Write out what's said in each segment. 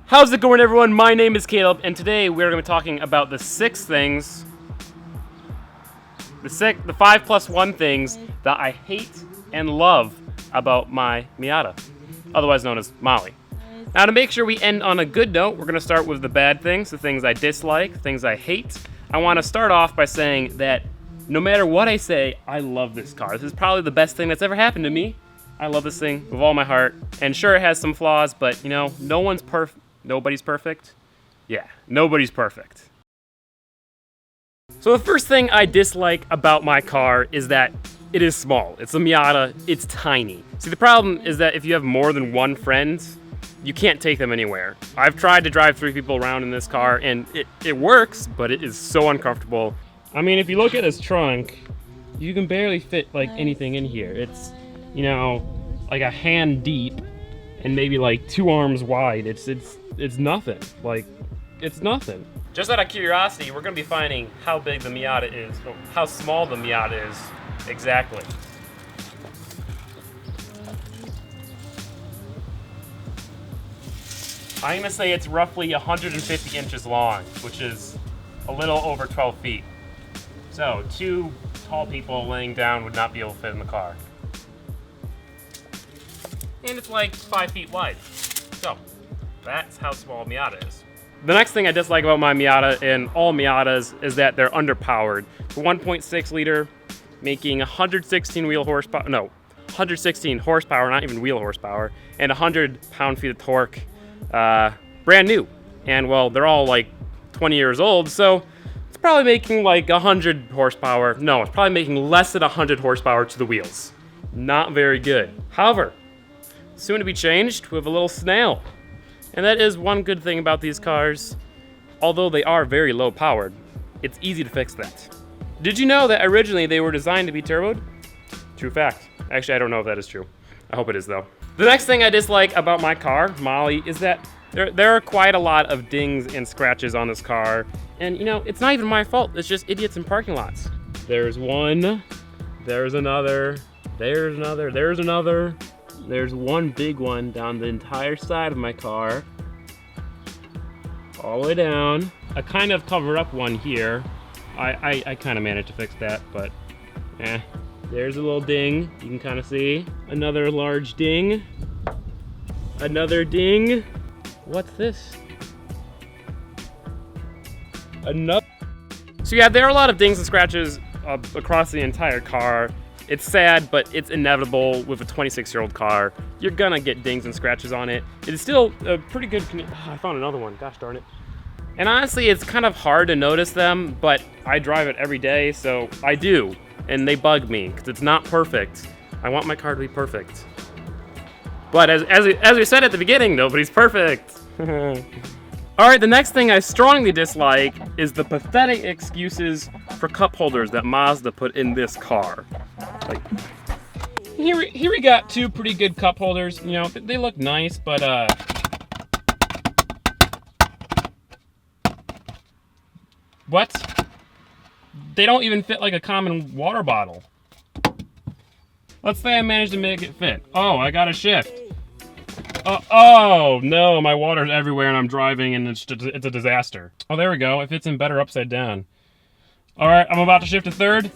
How's it going, everyone? My name is Caleb, and today we're going to be talking about the 5+1 things that I hate and love about my Miata, otherwise known as Molly. Now, to make sure we end on a good note, we're going to start with the bad things, the things I dislike, things I hate. I want to start off by saying that no matter what I say, I love this car. This is probably the best thing that's ever happened to me. I love this thing with all my heart, and sure, it has some flaws, but you know, nobody's perfect. Yeah, nobody's perfect. So the first thing I dislike about my car is that it is small. It's a Miata, it's tiny. See, the problem is that if you have more than one friend, you can't take them anywhere. I've tried to drive 3 people around in this car, and it works, but it is so uncomfortable. I mean, if you look at this trunk, you can barely fit like anything in here. It's, you know, like a hand deep and maybe like 2 arms wide. It's nothing. Like, it's nothing. Just out of curiosity, we're gonna be finding how big the Miata is, or how small the Miata is exactly. I'm gonna say it's roughly 150 inches long, which is a little over 12 feet. So 2 tall people laying down would not be able to fit in the car. And it's like 5 feet wide. So that's how small Miata is. The next thing I dislike about my Miata and all Miatas is that they're underpowered. The 1.6 liter making 116 horsepower, not even wheel horsepower, and 100 pound-feet of torque, brand new. And well, they're all like 20 years old, so it's probably making like 100 horsepower. No, it's probably making less than 100 horsepower to the wheels. Not very good. However, soon to be changed with a little snail. And that is one good thing about these cars. Although they are very low powered, it's easy to fix that. Did you know that originally they were designed to be turboed? True fact. Actually, I don't know if that is true. I hope it is though. The next thing I dislike about my car, Molly, is that there are quite a lot of dings and scratches on this car. And you know, it's not even my fault. It's just idiots in parking lots. There's one, there's another, there's another, there's another. There's one big one down the entire side of my car. All the way down. I kind of covered up one here. I kind of managed to fix that, but there's a little ding. You can kind of see. Another large ding. Another ding. What's this? Another. So yeah, there are a lot of dings and scratches across the entire car. It's sad, but it's inevitable with a 26-year-old car. You're gonna get dings and scratches on it. It is still a pretty good I found another one, gosh darn it. And honestly, it's kind of hard to notice them, but I drive it every day, so I do. And they bug me, because it's not perfect. I want my car to be perfect. But as we said at the beginning, nobody's perfect. All right, the next thing I strongly dislike is the pathetic excuses for cup holders that Mazda put in this car. Like, here we got 2 pretty good cup holders. You know, they look nice, but what? They don't even fit like a common water bottle. Let's say I managed to make it fit. Oh, I got a shift. Oh no, my water's everywhere and I'm driving and it's a disaster. Oh, there we go. It fits in better upside down. All right, I'm about to shift to third.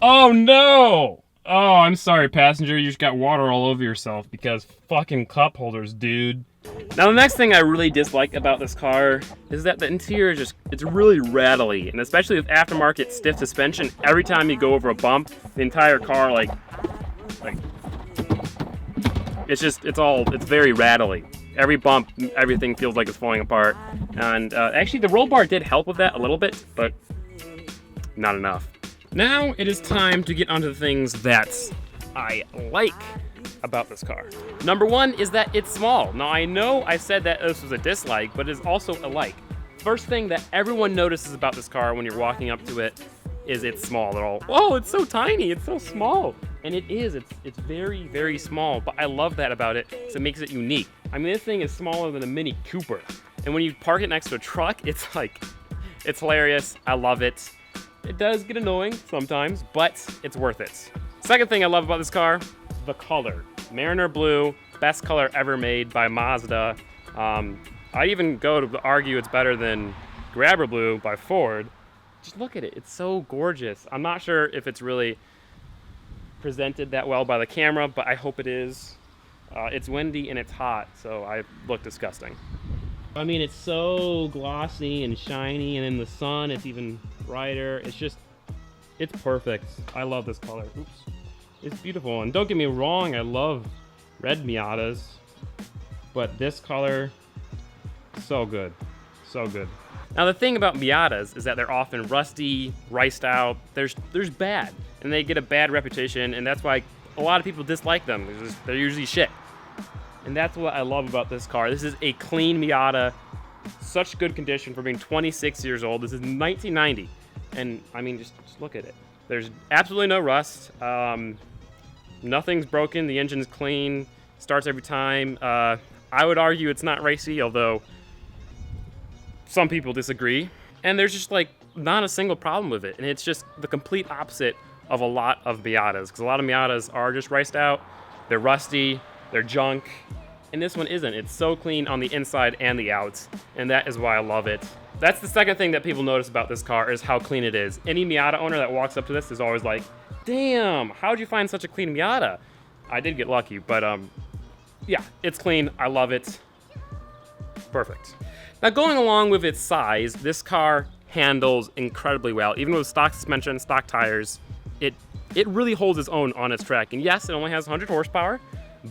Oh no! Oh, I'm sorry, passenger. You just got water all over yourself because fucking cup holders, dude. Now, the next thing I really dislike about this car is that the interior is it's really rattly, and especially with aftermarket stiff suspension, every time you go over a bump, the entire car like it's very rattly. Every bump, everything feels like it's falling apart. And actually, the roll bar did help with that a little bit, but not enough. Now it is time to get onto the things that I like about this car. Number 1 is that it's small. Now I know I said that this was a dislike, but it's also a like. First thing that everyone notices about this car when you're walking up to it is it's small. They're all, oh, it's so tiny, it's so small. And it is, it's very, very small, but I love that about it, because it makes it unique. I mean, this thing is smaller than a Mini Cooper. And when you park it next to a truck, it's hilarious. I love it. It does get annoying sometimes, but it's worth it. Second thing I love about this car, the color. Mariner blue, best color ever made by Mazda. I even go to argue it's better than Grabber Blue by Ford. Just look at it. It's so gorgeous. I'm not sure if it's really presented that well by the camera, but I hope it is. It's windy and it's hot, so I look disgusting. I mean, it's so glossy and shiny, and in the sun it's even brighter. It's perfect. I love this color. Oops. It's beautiful, and don't get me wrong, I love red Miatas, but this color, so good, so good. Now the thing about Miatas is that they're often rusty, riced out. There's bad, and they get a bad reputation, and that's why a lot of people dislike them. They're usually shit. And that's what I love about this car. This is a clean Miata, such good condition for being 26 years old. This is 1990, and I mean, just look at it. There's absolutely no rust. Nothing's broken. The engine's clean. Starts every time. I would argue it's not racy, although some people disagree. And there's just like not a single problem with it. And it's just the complete opposite of a lot of Miatas, because a lot of Miatas are just riced out. They're rusty. They're junk. And this one isn't. It's so clean on the inside and the outs. And that is why I love it. That's the second thing that people notice about this car, is how clean it is. Any Miata owner that walks up to this is always like, damn, how'd you find such a clean Miata? I did get lucky, but yeah, it's clean. I love it. Perfect. Now, going along with its size, this car handles incredibly well. Even with stock suspension, stock tires, it really holds its own on its track. And yes, it only has 100 horsepower,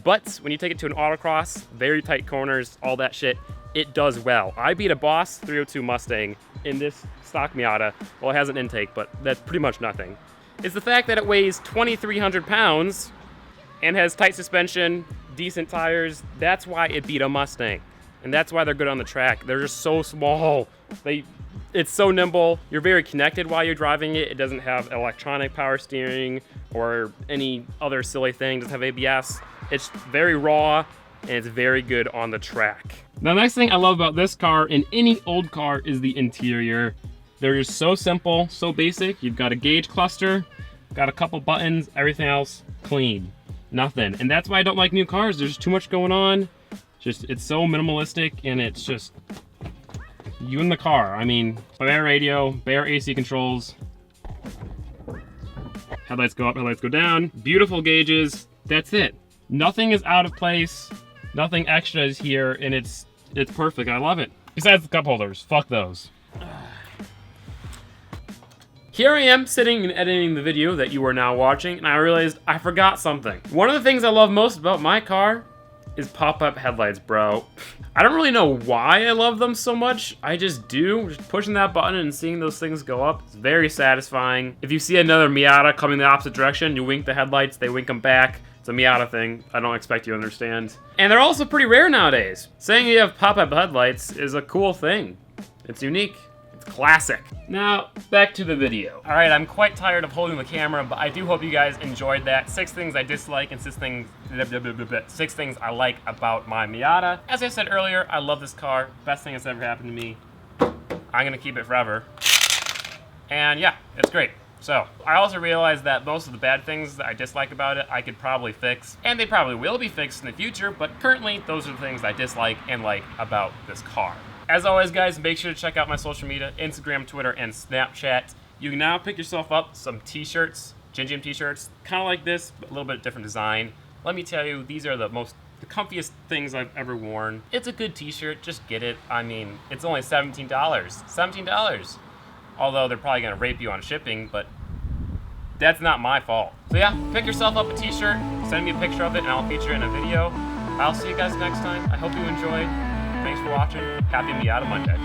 but when you take it to an autocross, very tight corners, all that shit, it does well. I beat a Boss 302 Mustang in this stock Miata. Well, it has an intake, but that's pretty much nothing. It's the fact that it weighs 2,300 pounds and has tight suspension, decent tires. That's why it beat a Mustang. And that's why they're good on the track. They're just so small. It's so nimble. You're very connected while you're driving it. It doesn't have electronic power steering or any other silly thing. It doesn't have ABS. It's very raw, and it's very good on the track. The next thing I love about this car and any old car is the interior. They're just so simple, so basic. You've got a gauge cluster, got a couple buttons, everything else clean, nothing. And that's why I don't like new cars. There's too much going on. It's so minimalistic, and it's just you in the car. I mean, bare radio, bare AC controls. Headlights go up, headlights go down. Beautiful gauges. That's it. Nothing is out of place. Nothing extra is here, and it's perfect. I love it. Besides the cup holders, fuck those. Here I am sitting and editing the video that you are now watching, and I realized I forgot something. One of the things I love most about my car is pop-up headlights, bro. I don't really know why I love them so much. I just do. Just pushing that button and seeing those things go up, it's very satisfying. If you see another Miata coming the opposite direction, you wink the headlights, they wink them back. It's a Miata thing. I don't expect you to understand. And they're also pretty rare nowadays. Saying you have pop-up headlights is a cool thing. It's unique. Classic. Now, back to the video. All right, I'm quite tired of holding the camera, but I do hope you guys enjoyed that. 6 things I dislike and 6 things I like about my Miata. As I said earlier, I love this car. Best thing that's ever happened to me. I'm gonna keep it forever. And yeah, it's great. So, I also realized that most of the bad things that I dislike about it, I could probably fix, and they probably will be fixed in the future, but currently, those are the things I dislike and like about this car. As always, guys, make sure to check out my social media, Instagram, Twitter, and Snapchat. You can now pick yourself up some t-shirts, Gingium t-shirts, kind of like this, but a little bit different design. Let me tell you, these are the comfiest things I've ever worn. It's a good t-shirt, just get it. I mean, it's only $17. $17. Although they're probably gonna rape you on shipping, but that's not my fault. So yeah, pick yourself up a t-shirt, send me a picture of it, and I'll feature it in a video. I'll see you guys next time. I hope you enjoyed. Thanks for watching. Happy Miata Monday.